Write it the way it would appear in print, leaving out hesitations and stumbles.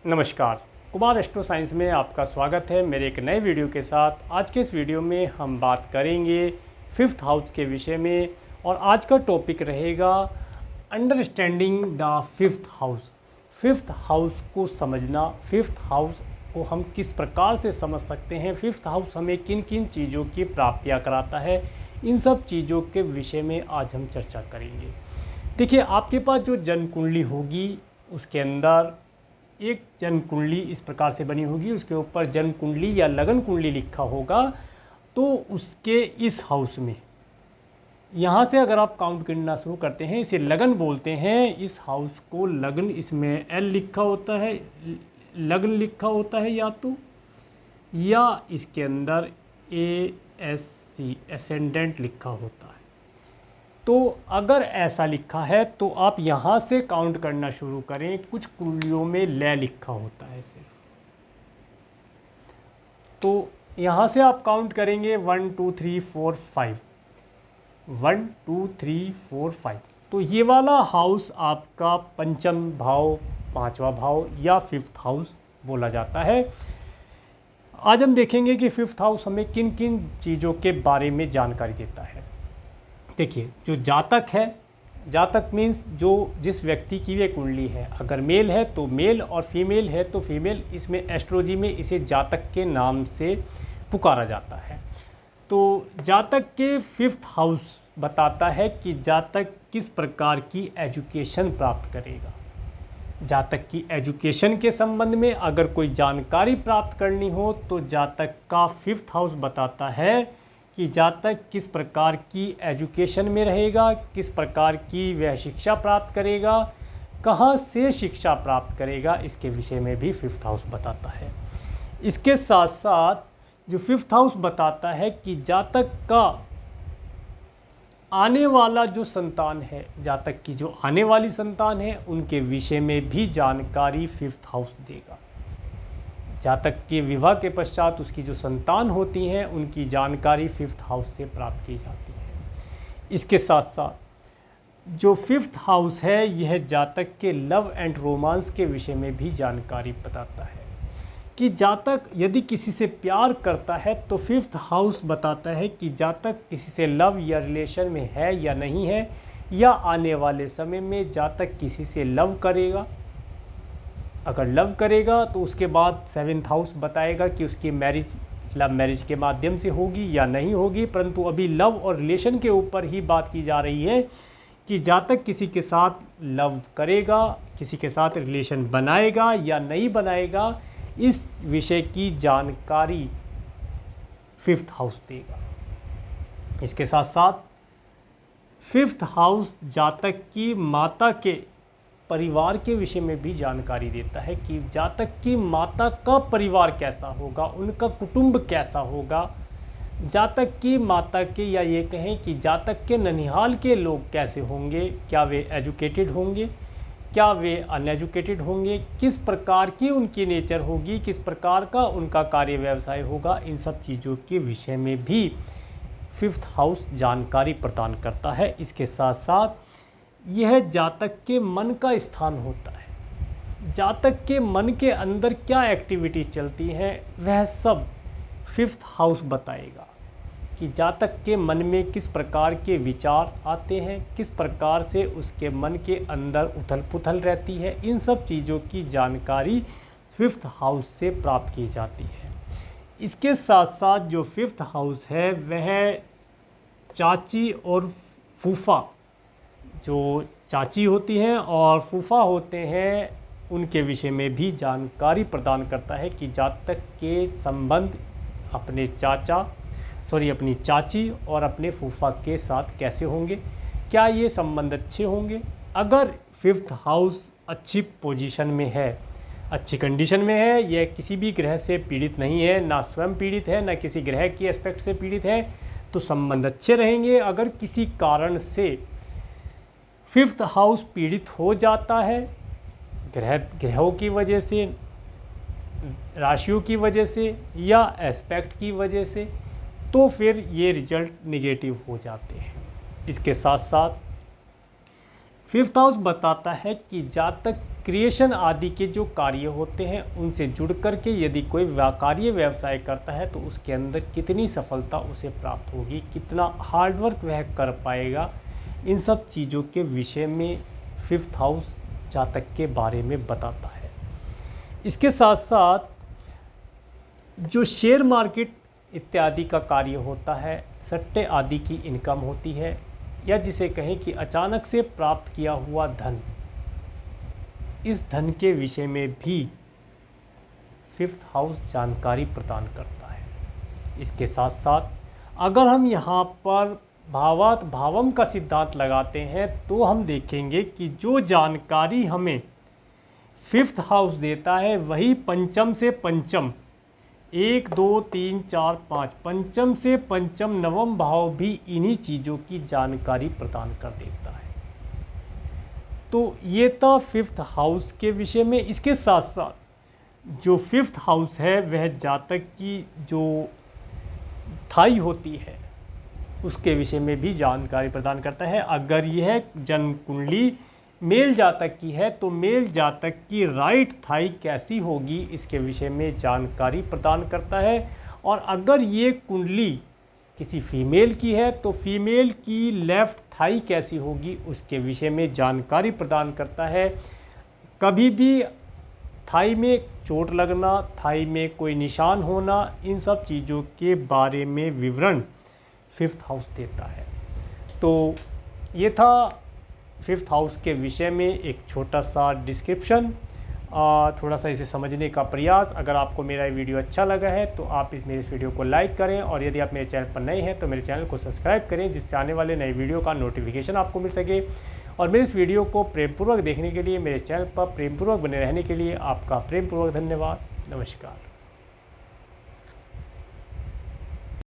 नमस्कार, Kumar astro science में आपका स्वागत है मेरे एक नए वीडियो के साथ। आज के इस वीडियो में हम बात करेंगे फिफ्थ हाउस के विषय में और आज का टॉपिक रहेगा understanding the fifth house. Fifth house को समझना, फिफ्थ हाउस को हम किस प्रकार से समझ सकते हैं, फिफ्थ हाउस हमें किन किन चीज़ों की प्राप्तियाँ कराता है, इन सब चीज़ों के विषय में आज हम चर्चा करेंगे। देखिए, आपके पास जो जन्म कुंडली होगी उसके अंदर एक जन्म कुंडली इस प्रकार से बनी होगी, उसके ऊपर जन्म कुंडली या लगन कुंडली लिखा होगा। तो उसके इस हाउस में, यहाँ से अगर आप काउंट करना शुरू करते हैं, इसे लगन बोलते हैं। इस हाउस को लगन, इसमें एल लिखा होता है, लगन लिखा होता है या इसके अंदर ASC एसेंडेंट लिखा होता है। तो अगर ऐसा लिखा है तो आप यहाँ से काउंट करना शुरू करें। कुछ कुंडलियों में लय लिखा होता है सिर्फ, तो यहाँ से आप काउंट करेंगे 1 2 3 4 5, 1 2 3 4 5। तो ये वाला हाउस आपका पंचम भाव, पांचवा भाव या फिफ्थ हाउस बोला जाता है। आज हम देखेंगे कि फिफ्थ हाउस हमें किन किन चीज़ों के बारे में जानकारी देता है। देखिए, जो जातक है, जातक मीन्स जो जिस व्यक्ति की वे कुंडली है, अगर मेल है तो मेल और फीमेल है तो फीमेल, इसमें एस्ट्रोलॉजी में इसे जातक के नाम से पुकारा जाता है। तो जातक के फिफ्थ हाउस बताता है कि जातक किस प्रकार की एजुकेशन प्राप्त करेगा। जातक की एजुकेशन के संबंध में अगर कोई जानकारी प्राप्त करनी हो तो जातक का फिफ्थ हाउस बताता है कि जातक किस प्रकार की एजुकेशन में रहेगा, किस प्रकार की वह शिक्षा प्राप्त करेगा, कहाँ से शिक्षा प्राप्त करेगा, इसके विषय में भी फिफ्थ हाउस बताता है। इसके साथ साथ जो फिफ्थ हाउस बताता है कि जातक का आने वाला जो संतान है, जातक की जो आने वाली संतान है, उनके विषय में भी जानकारी फिफ्थ हाउस देगा। जातक के विवाह के पश्चात उसकी जो संतान होती हैं उनकी जानकारी फिफ्थ हाउस से प्राप्त की जाती है। इसके साथ साथ जो फिफ्थ हाउस है यह जातक के लव एंड रोमांस के विषय में भी जानकारी बताता है कि जातक यदि किसी से प्यार करता है तो फिफ्थ हाउस बताता है कि जातक किसी से लव या रिलेशन में है या नहीं है, या आने वाले समय में जातक किसी से लव करेगा। अगर लव करेगा तो उसके बाद सेवेंथ हाउस बताएगा कि उसकी मैरिज लव मैरिज के माध्यम से होगी या नहीं होगी। परंतु अभी लव और रिलेशन के ऊपर ही बात की जा रही है कि जातक किसी के साथ लव करेगा, किसी के साथ रिलेशन बनाएगा या नहीं बनाएगा, इस विषय की जानकारी फिफ्थ हाउस देगा। इसके साथ साथ फिफ्थ हाउस जातक की माता के परिवार के विषय में भी जानकारी देता है कि जातक की माता का परिवार कैसा होगा, उनका कुटुंब कैसा होगा, जातक की माता के, या ये कहें कि जातक के ननिहाल के लोग कैसे होंगे, क्या वे एजुकेटेड होंगे, क्या वे अनएजुकेटेड होंगे, किस प्रकार की उनकी नेचर होगी, किस प्रकार का उनका कार्य व्यवसाय होगा, इन सब चीज़ों के विषय में भी फिफ्थ हाउस जानकारी प्रदान करता है। इसके साथ साथ यह जातक के मन का स्थान होता है। जातक के मन के अंदर क्या एक्टिविटी चलती हैं वह सब फिफ्थ हाउस बताएगा कि जातक के मन में किस प्रकार के विचार आते हैं, किस प्रकार से उसके मन के अंदर उथल पुथल रहती है। इन सब चीज़ों की जानकारी फिफ्थ हाउस से प्राप्त की जाती है। इसके साथ साथ जो फिफ्थ हाउस है वह चाची और फूफा, जो चाची होती हैं और फूफा होते हैं, उनके विषय में भी जानकारी प्रदान करता है कि जातक के संबंध अपनी चाची और अपने फूफा के साथ कैसे होंगे, क्या ये संबंध अच्छे होंगे। अगर फिफ्थ हाउस अच्छी पोजीशन में है, अच्छी कंडीशन में है, यह किसी भी ग्रह से पीड़ित नहीं है, ना स्वयं पीड़ित है, ना किसी ग्रह की एस्पेक्ट से पीड़ित है, तो संबंध अच्छे रहेंगे। अगर किसी कारण से फिफ्थ हाउस पीड़ित हो जाता है, ग्रहों की वजह से, राशियों की वजह से या एस्पेक्ट की वजह से, तो फिर ये रिजल्ट नेगेटिव हो जाते हैं। इसके साथ साथ फिफ्थ हाउस बताता है कि जातक क्रिएशन आदि के जो कार्य होते हैं उनसे जुड़ करके यदि कोई कार्य व्यवसाय करता है तो उसके अंदर कितनी सफलता उसे प्राप्त होगी, कितना हार्डवर्क वह कर पाएगा, इन सब चीज़ों के विषय में फिफ्थ हाउस जातक के बारे में बताता है। इसके साथ साथ जो शेयर मार्केट इत्यादि का कार्य होता है, सट्टे आदि की इनकम होती है, या जिसे कहें कि अचानक से प्राप्त किया हुआ धन, इस धन के विषय में भी फिफ्थ हाउस जानकारी प्रदान करता है। इसके साथ साथ अगर हम यहाँ पर भावात भावम का सिद्धांत लगाते हैं तो हम देखेंगे कि जो जानकारी हमें फिफ्थ हाउस देता है वही पंचम से पंचम, 1 2 3 4 5 पंचम से पंचम नवम भाव भी इन्हीं चीज़ों की जानकारी प्रदान कर देता है। तो ये था फिफ्थ हाउस के विषय में। इसके साथ साथ जो फिफ्थ हाउस है वह जातक की जो थाई होती है उसके विषय में भी जानकारी प्रदान करता है। अगर यह जन्म कुंडली मेल जातक की है तो मेल जातक की राइट थाई कैसी होगी इसके विषय में जानकारी प्रदान करता है, और अगर ये कुंडली किसी फीमेल की है तो फीमेल की लेफ़्ट थाई कैसी होगी उसके विषय में जानकारी प्रदान करता है। कभी भी थाई में चोट लगना, थाई में कोई निशान होना, इन सब चीज़ों के बारे में विवरण फिफ्थ हाउस देता है। तो ये था फिफ्थ हाउस के विषय में एक छोटा सा डिस्क्रिप्शन, थोड़ा सा इसे समझने का प्रयास। अगर आपको मेरा वीडियो अच्छा लगा है तो आप मेरे इस वीडियो को लाइक करें, और यदि आप मेरे चैनल पर नए हैं तो मेरे चैनल को सब्सक्राइब करें, जिससे आने वाले नए वीडियो का नोटिफिकेशन आपको मिल सके। और मेरे इस वीडियो को प्रेमपूर्वक देखने के लिए, मेरे चैनल पर प्रेमपूर्वक बने रहने के लिए आपका प्रेमपूर्वक धन्यवाद। नमस्कार।